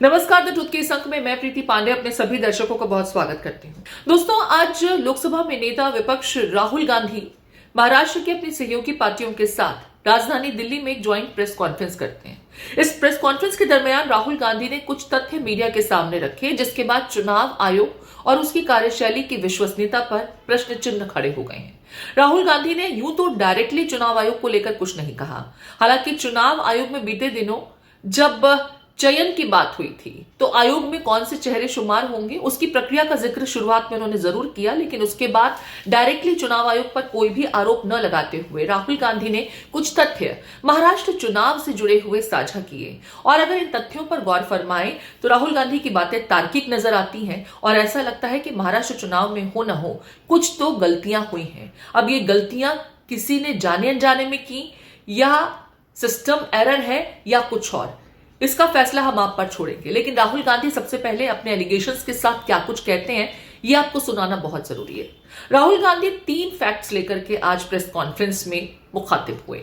नमस्कार, the truth के इस अंक में मैं प्रीति पांडे अपने सभी दर्शकों का बहुत स्वागत करती हूँ। दोस्तों, आज लोकसभा में नेता विपक्ष राहुल गांधी महाराष्ट्र की अपनी सहयोगी पार्टियों के साथ राजधानी दिल्ली में एक ज्वाइंट प्रेस कॉन्फ्रेंस करते हैं। इस प्रेस कॉन्फ्रेंस के दरमियान राहुल गांधी ने कुछ तथ्य मीडिया के सामने रखे, जिसके बाद चुनाव आयोग और उसकी कार्यशैली की विश्वसनीयता पर प्रश्न चिन्ह खड़े हो गए हैं। राहुल गांधी ने यूं तो डायरेक्टली चुनाव आयोग को लेकर कुछ नहीं कहा। हालांकि चुनाव आयोग में बीते दिनों जब चयन की बात हुई थी तो आयोग में कौन से चेहरे शुमार होंगे उसकी प्रक्रिया का जिक्र शुरुआत में उन्होंने जरूर किया, लेकिन उसके बाद डायरेक्टली चुनाव आयोग पर कोई भी आरोप न लगाते हुए राहुल गांधी ने कुछ तथ्य महाराष्ट्र चुनाव से जुड़े हुए साझा किए। और अगर इन तथ्यों पर गौर फरमाएं तो राहुल गांधी की बातें तार्किक नजर आती हैं और ऐसा लगता है कि महाराष्ट्र चुनाव में हो न हो कुछ तो गलतियां हुई हैं। अब ये गलतियां किसी ने जाने अनजाने में की या सिस्टम एरर है या कुछ और, इसका फैसला हम आप पर छोड़ेंगे। लेकिन राहुल गांधी सबसे पहले अपने एलिगेशंस के साथ क्या कुछ कहते हैं ये आपको सुनाना बहुत जरूरी है। राहुल गांधी 3 फैक्ट्स लेकर के आज प्रेस कॉन्फ्रेंस में मुखातिब हुए।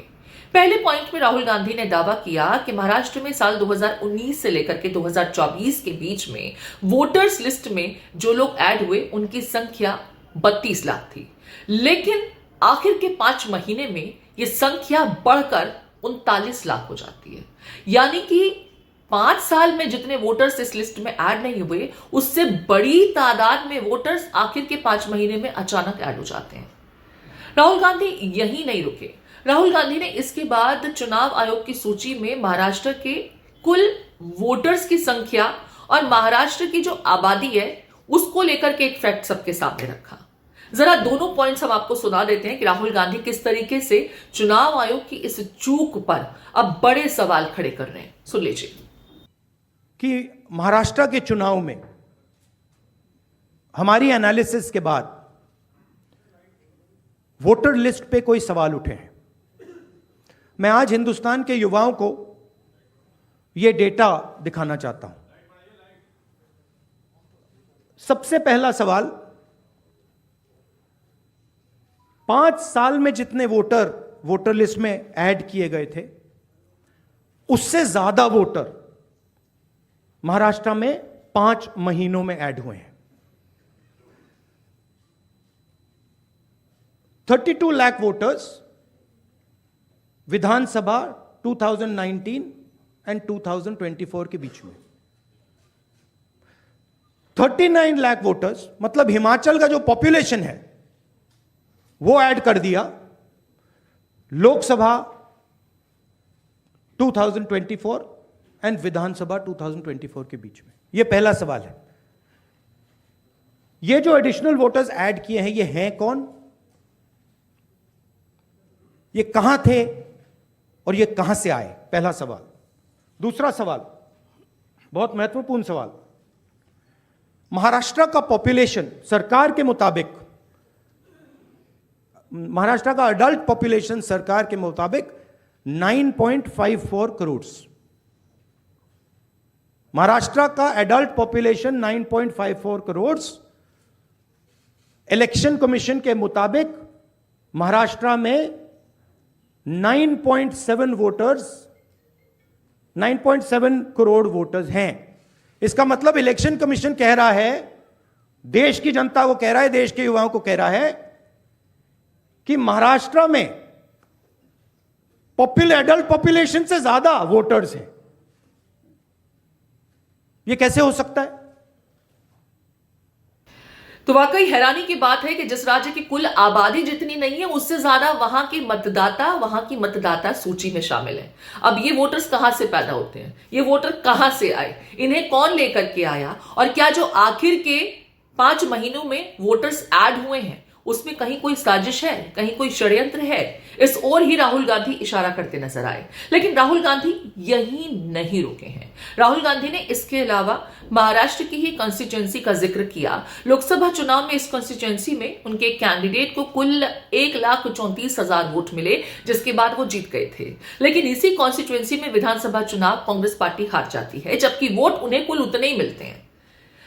पहले पॉइंट में राहुल गांधी ने दावा किया कि महाराष्ट्र में साल 2019 से लेकर के 2024 के बीच में वोटर्स लिस्ट में जो लोग ऐड हुए उनकी संख्या 32 लाख थी, लेकिन आखिर के 5 महीने में यह संख्या बढ़कर 39 लाख हो जाती है। यानी कि 5 साल में जितने वोटर्स इस लिस्ट में ऐड नहीं हुए उससे बड़ी तादाद में वोटर्स आखिर के 5 महीने में अचानक ऐड हो जाते हैं। राहुल गांधी यही नहीं रुके। राहुल गांधी ने इसके बाद चुनाव आयोग की सूची में महाराष्ट्र के कुल वोटर्स की संख्या और महाराष्ट्र की जो आबादी है उसको लेकर के एक फैक्ट सबके सामने रखा। जरा दोनों पॉइंट्स हम आपको सुना देते हैं कि राहुल गांधी किस तरीके से चुनाव आयोग की इस चूक पर अब बड़े सवाल खड़े कर रहे हैं। सुन लीजिए कि महाराष्ट्र के चुनाव में हमारी एनालिसिस के बाद वोटर लिस्ट पे कोई सवाल उठे हैं। मैं आज हिंदुस्तान के युवाओं को यह डेटा दिखाना चाहता हूं। सबसे पहला सवाल, 5 साल में जितने वोटर लिस्ट में ऐड किए गए थे उससे ज्यादा वोटर महाराष्ट्र में 5 महीनों में ऐड हुए हैं। 32 लाख वोटर्स विधानसभा 2019 एंड 2024 के बीच में। 39 लाख वोटर्स मतलब हिमाचल का जो पॉपुलेशन है वो ऐड कर दिया लोकसभा 2024 एंड विधानसभा 2024 के बीच में। यह पहला सवाल है। ये जो एडिशनल वोटर्स ऐड किए हैं ये हैं कौन, ये कहां थे और ये कहां से आए, पहला सवाल। दूसरा सवाल, बहुत महत्वपूर्ण सवाल, महाराष्ट्र का पॉपुलेशन सरकार के मुताबिक, महाराष्ट्र का अडल्ट पॉपुलेशन सरकार के मुताबिक 9.54 करोड़। महाराष्ट्र का adult population 9.54 crore. Election commission के मुताबिक महाराष्ट्र में 9.7 करोड़ वोटर्स हैं। इसका मतलब इलेक्शन कमीशन कह रहा है, देश की जनता को कह रहा है, देश के युवाओं को कह रहा है कि महाराष्ट्र में एडल्ट पॉपुलेशन से ज्यादा वोटर्स हैं। यह कैसे हो सकता है? तो वाकई हैरानी की बात है कि जिस राज्य की कुल आबादी जितनी नहीं है उससे ज्यादा वहां की मतदाता सूची में शामिल है। अब ये वोटर्स कहां से पैदा होते हैं, ये वोटर कहां से आए, इन्हें कौन लेकर के आया, और क्या जो आखिर के 5 महीनों में वोटर्स ऐड हुए हैं उसमें कहीं कोई साजिश है, कहीं कोई षड्यंत्र है, इस ओर ही राहुल गांधी इशारा करते नजर आए। लेकिन राहुल गांधी यही नहीं रुके हैं। राहुल गांधी ने इसके अलावा महाराष्ट्र की ही कॉन्स्टिट्यूएंसी का जिक्र किया। लोकसभा चुनाव में इस कॉन्स्टिट्यूएंसी में उनके कैंडिडेट को कुल 1,34,000 वोट मिले, जिसके बाद वो जीत गए थे। लेकिन इसी कॉन्स्टिट्यूएंसी में विधानसभा चुनाव कांग्रेस पार्टी हार जाती है, जबकि वोट उन्हें कुल उतने ही मिलते हैं।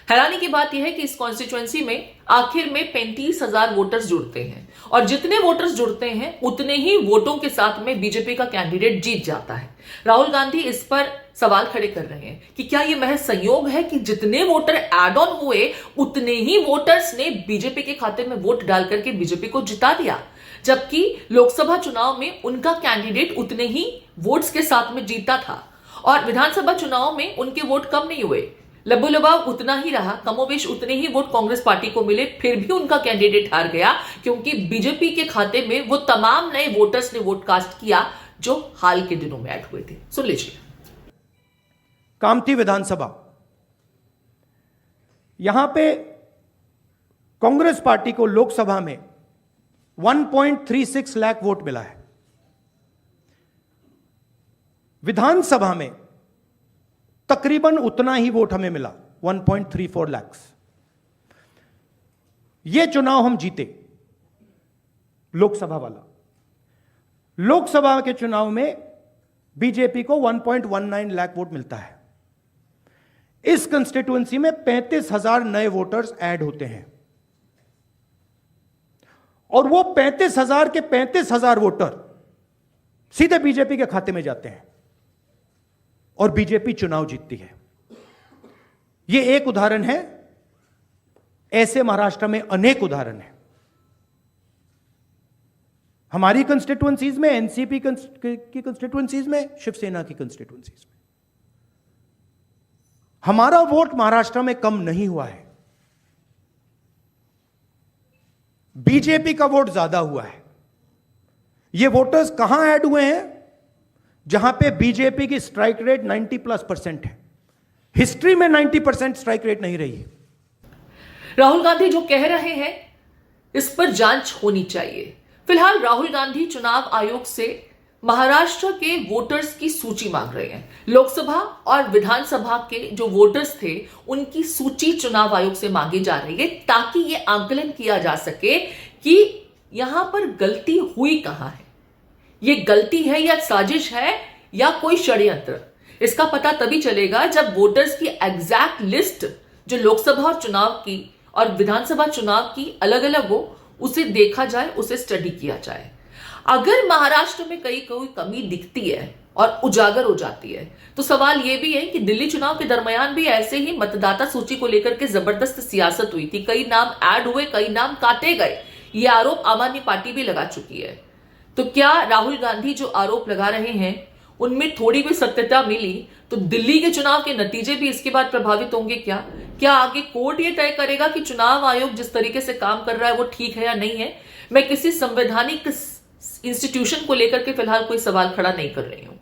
हैरानी की बात यह है कि इस कॉन्स्टिट्यूएंसी में आखिर में 35,000 वोटर्स जुड़ते हैं और जितने वोटर्स जुड़ते हैं उतने ही वोटों के साथ में बीजेपी का कैंडिडेट जीत जाता है। राहुल गांधी इस पर सवाल खड़े कर रहे हैं कि क्या यह महज संयोग है कि जितने वोटर एड ऑन हुए उतने ही वोटर्स ने बीजेपी के खाते में वोट डाल करके बीजेपी को जिता दिया, जबकि लोकसभा चुनाव में उनका कैंडिडेट उतने ही वोट्स के साथ में जीता था और विधानसभा चुनाव में उनके वोट कम नहीं हुए, लबोलबाव उतना ही रहा, कमोवेश उतने ही वोट कांग्रेस पार्टी को मिले, फिर भी उनका कैंडिडेट हार गया क्योंकि बीजेपी के खाते में वो तमाम नए वोटर्स ने वोट कास्ट किया जो हाल के दिनों में ऐड हुए थे। सुन लीजिए। कामठी विधानसभा, यहां पे कांग्रेस पार्टी को लोकसभा में 1.36 लाख वोट मिला है। विधानसभा में तकरीबन उतना ही वोट हमें मिला, 1.34 लाख। यह चुनाव हम जीते, लोकसभा वाला। लोकसभा के चुनाव में बीजेपी को 1.19 लाख वोट मिलता है। इस कंस्टिट्यूएंसी में 35,000 नए वोटर्स ऐड होते हैं और वो 35,000 के 35,000 वोटर सीधे बीजेपी के खाते में जाते हैं और बीजेपी चुनाव जीतती है। यह एक उदाहरण है, ऐसे महाराष्ट्र में अनेक उदाहरण हैं। हमारी कंस्टिट्यूएंसीज में, एनसीपी की कंस्टिट्यूएंसीज में, शिवसेना की कंस्टिट्यूएंसीज में हमारा वोट महाराष्ट्र में कम नहीं हुआ है, बीजेपी का वोट ज्यादा हुआ है। ये वोटर्स कहां ऐड हुए हैं? जहां पे बीजेपी की स्ट्राइक रेट 90+% है। हिस्ट्री में 90% स्ट्राइक रेट नहीं रही है। राहुल गांधी जो कह रहे हैं इस पर जांच होनी चाहिए। फिलहाल राहुल गांधी चुनाव आयोग से महाराष्ट्र के वोटर्स की सूची मांग रहे हैं। लोकसभा और विधानसभा के जो वोटर्स थे उनकी सूची चुनाव आयोग से मांगी जा रही है ताकि यह आंकलन किया जा सके कि यहां पर गलती हुई कहां है, यह गलती है या साजिश है या कोई षड्यंत्र। इसका पता तभी चलेगा जब वोटर्स की एग्जैक्ट लिस्ट जो लोकसभा और चुनाव की और विधानसभा चुनाव की अलग अलग हो, उसे देखा जाए, उसे स्टडी किया जाए। अगर महाराष्ट्र में कोई कमी दिखती है और उजागर हो जाती है तो सवाल यह भी है कि दिल्ली चुनाव के दरमियान भी ऐसे ही मतदाता सूची को लेकर के जबरदस्त सियासत हुई थी। कई नाम ऐड हुए, कई नाम काटे गए। यह आरोप आम आदमी पार्टी भी लगा चुकी है। तो क्या राहुल गांधी जो आरोप लगा रहे हैं उनमें थोड़ी भी सत्यता मिली तो दिल्ली के चुनाव के नतीजे भी इसके बाद प्रभावित होंगे? क्या आगे कोर्ट यह तय करेगा कि चुनाव आयोग जिस तरीके से काम कर रहा है वो ठीक है या नहीं है? मैं किसी संवैधानिक इंस्टीट्यूशन को लेकर के फिलहाल कोई सवाल खड़ा नहीं कर रही हूं,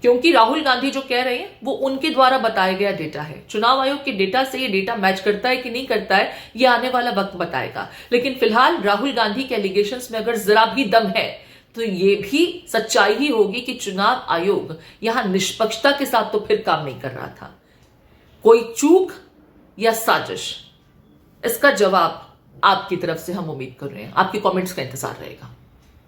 क्योंकि राहुल गांधी जो कह रहे हैं वो उनके द्वारा बताया गया डेटा है। चुनाव आयोग के डेटा से ये डेटा मैच करता है कि नहीं करता है, ये आने वाला वक्त बताएगा। लेकिन फिलहाल राहुल गांधी के एलिगेशंस में अगर जरा भी दम है तो ये भी सच्चाई ही होगी कि चुनाव आयोग यहां निष्पक्षता के साथ तो फिर काम नहीं कर रहा था। कोई चूक या साजिश, इसका जवाब आपकी तरफ से हम उम्मीद कर रहे हैं। आपके कमेंट्स का इंतजार रहेगा।